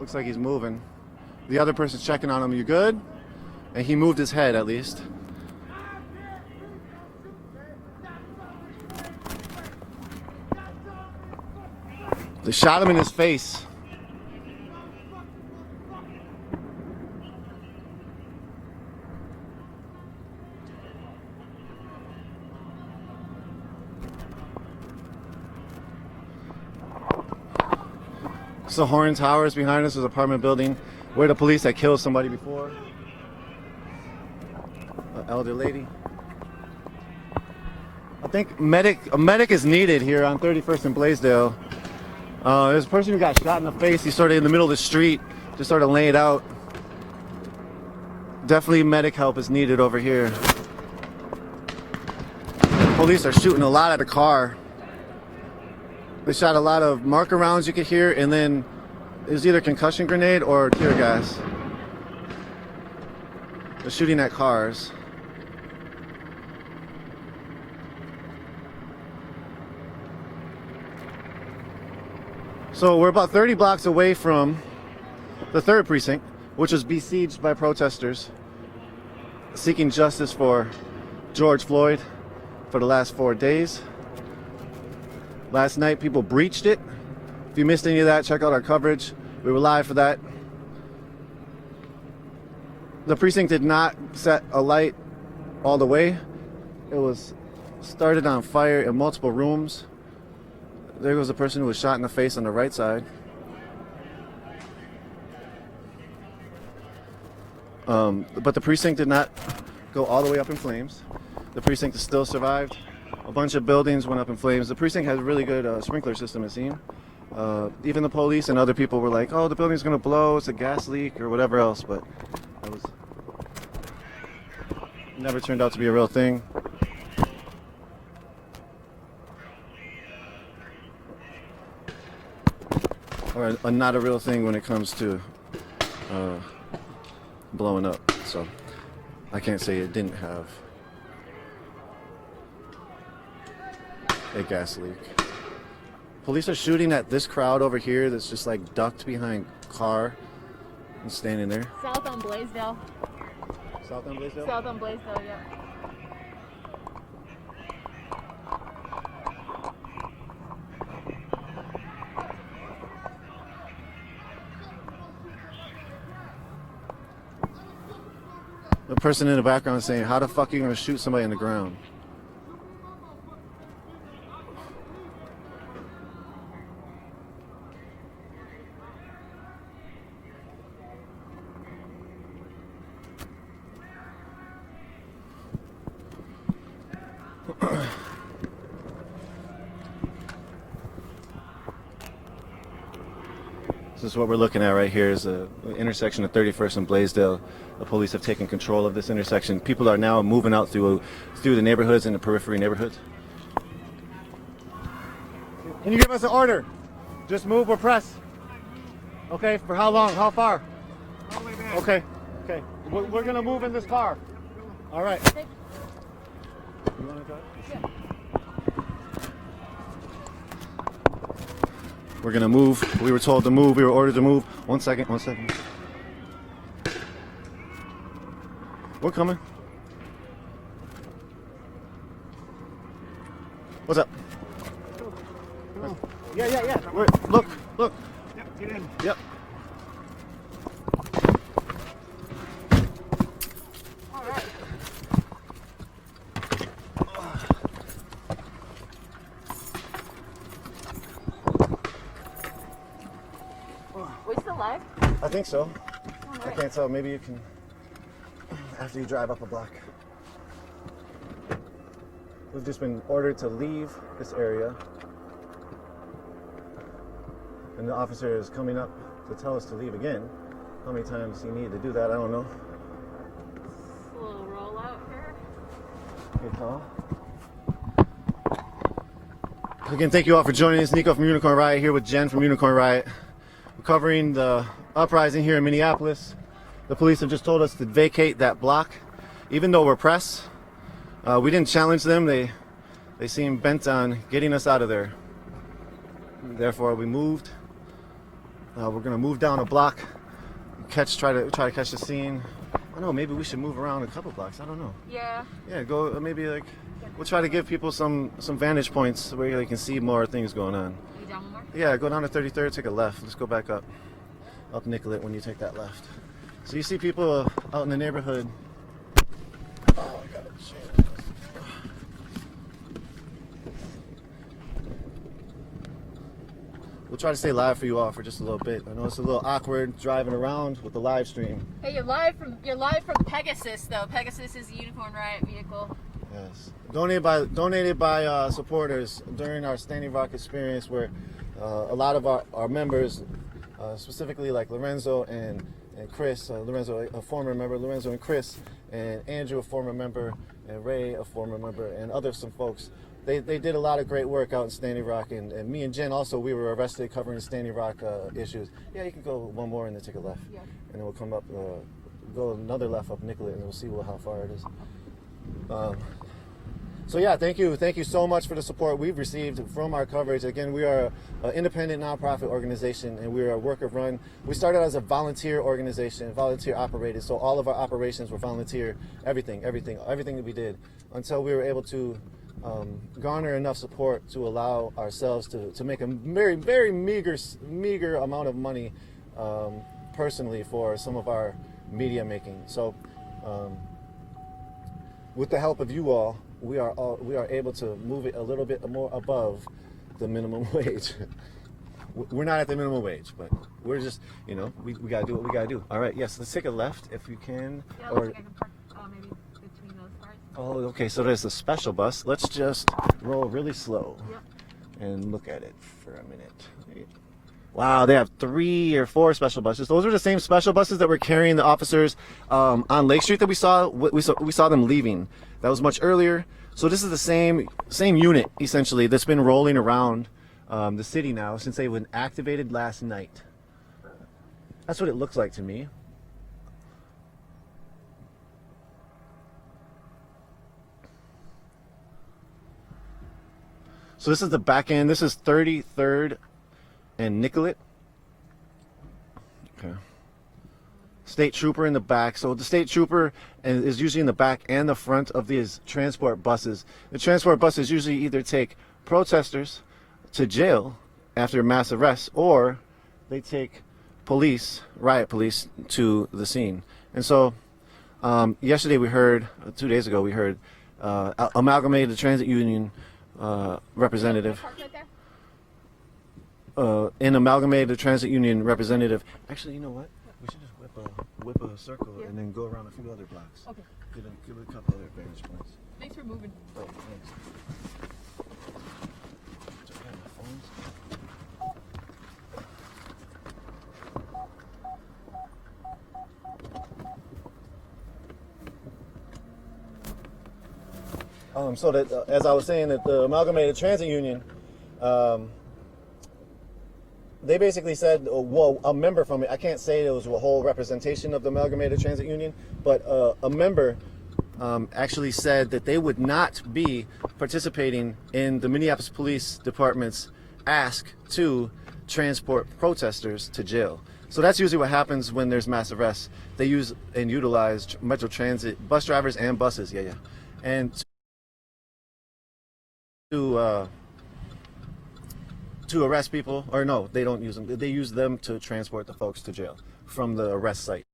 Looks like he's moving. The other person's checking on him. You good? And he moved his head at least. They shot him in his face. So Horn Towers behind us is an apartment building where the police had killed somebody before. An elder lady. I think a medic is needed here on 31st and Blaisdell. There's a person who got shot in the face. He started in the middle of the street, just started laying out. Definitely medic help is needed over here. Police are shooting a lot at the car. They shot a lot of marker rounds you could hear, and then it was either concussion grenade or tear gas. They're shooting at cars. So we're about 30 blocks away from the 3rd precinct, which was besieged by protesters seeking justice for George Floyd for the last 4 days. Last night, people breached it. If you missed any of that, check out our coverage. We were live for that. The precinct did not set alight all the way. It was started on fire in multiple rooms. There was a person who was shot in the face on the right side. But the precinct did not go all the way up in flames. The precinct still survived. A bunch of buildings went up in flames. The precinct has a really good sprinkler system, it seemed. Even the police and other people were like, oh, the building's gonna blow, it's a gas leak or whatever else, but it was never turned out to be a real thing. Or not a real thing when it comes to blowing up. So I can't say it didn't have a gas leak. Police are shooting at this crowd over here that's just like ducked behind car and standing there. South on Blaisdell. South on Blaisdell? South on Blaisdell, yeah. The person in the background is saying, how the fuck are you gonna shoot somebody in the ground? This is what we're looking at right here is the intersection of 31st and Blaisdell. The police have taken control of this intersection. People are now moving out through the neighborhoods and the periphery neighborhoods. Can you give us an order? Just move or press. Okay, for how long? How far? All the way back. Okay, okay. We're gonna move in this car. All right. You wanna go? Yeah. We're gonna move. We were told to move. We were ordered to move. 1 second, 1 second. We're coming. What's up? Yeah. Look. Yep, get in. Yep. All right. We still live? I think so. All I right. can't tell. Maybe you can after you drive up a block. We've just been ordered to leave this area. And the officer is coming up to tell us to leave again. How many times he needed to do that, I don't know. A little rollout here. Good call. Again, thank you all for joining us. Nico from Unicorn Riot here with Jen from Unicorn Riot. We're covering the uprising here in Minneapolis. The police have just told us to vacate that block. Even though we're press, we didn't challenge them. They seem bent on getting us out of there. Therefore, we moved. We're gonna move down a block, try to catch the scene. I don't know, maybe we should move around a couple blocks. I don't know. Yeah. Yeah, go maybe like we'll try to give people some vantage points where they can see more things going on. You down one more? Yeah, go down to 33rd, take a left. Let's go back up Nicollet when you take that left. So you see people out in the neighborhood. Oh, I got it. We'll try to stay live for you all for just a little bit. I know it's a little awkward driving around with the live stream. Hey, you're live from Pegasus though. Pegasus is a unicorn riot vehicle. Yes, donated by supporters during our Standing Rock experience, where a lot of our members, specifically like Lorenzo and Chris, Lorenzo a former member, Lorenzo and Chris, and Andrew a former member, and Ray a former member, and some folks. They did a lot of great work out in Standing Rock, and me and Jen also, we were arrested covering Standing Rock issues. Yeah, you can go one more and then take a left. Yeah. And then we'll come up, go another left up Nicollet, and we'll see how far it is. So yeah, thank you so much for the support we've received from our coverage. Again, we are an independent nonprofit organization, and we are a worker run. We started as a volunteer organization, volunteer operated, so all of our operations were volunteer, everything that we did, until we were able to garner enough support to allow ourselves to make a very, very meager amount of money personally for some of our media making. So with the help of you all, we are able to move it a little bit more above the minimum wage. We're not at the minimum wage, but we're just, we got to do what we got to do. All right, yes, let's take a left if you can. Yeah, looks like I can park maybe between those cars. Oh, okay, so there's a special bus. Let's just roll really slow and look at it for a minute. Wow, they have 3 or 4 special buses. Those are the same special buses that were carrying the officers on Lake Street that we saw. We saw them leaving. That was much earlier. So this is the same unit, essentially, that's been rolling around the city now since they were activated last night. That's what it looks like to me. So this is the back end. This is 33rd and Nicollet. Okay. State trooper in the back. So the state trooper is usually in the back and the front of these transport buses. The transport buses usually either take protesters to jail after mass arrests, or they take riot police to the scene. And so yesterday 2 days ago we heard Amalgamated Transit Union representative. An Amalgamated Transit Union representative. Actually, you know what? We should just whip a circle and then go around a few other blocks. Okay. Give it a couple other vantage points. Thanks for moving. Oh, thanks. Do I have my phones? So that as I was saying, that the Amalgamated Transit Union, they basically said, well, a member from it, I can't say it was a whole representation of the Amalgamated Transit Union, but a member actually said that they would not be participating in the Minneapolis Police Department's ask to transport protesters to jail. So that's usually what happens when there's mass arrests. They use and utilize Metro Transit, bus drivers and buses, and to arrest people, or no, they don't use them. They use them to transport the folks to jail from the arrest site.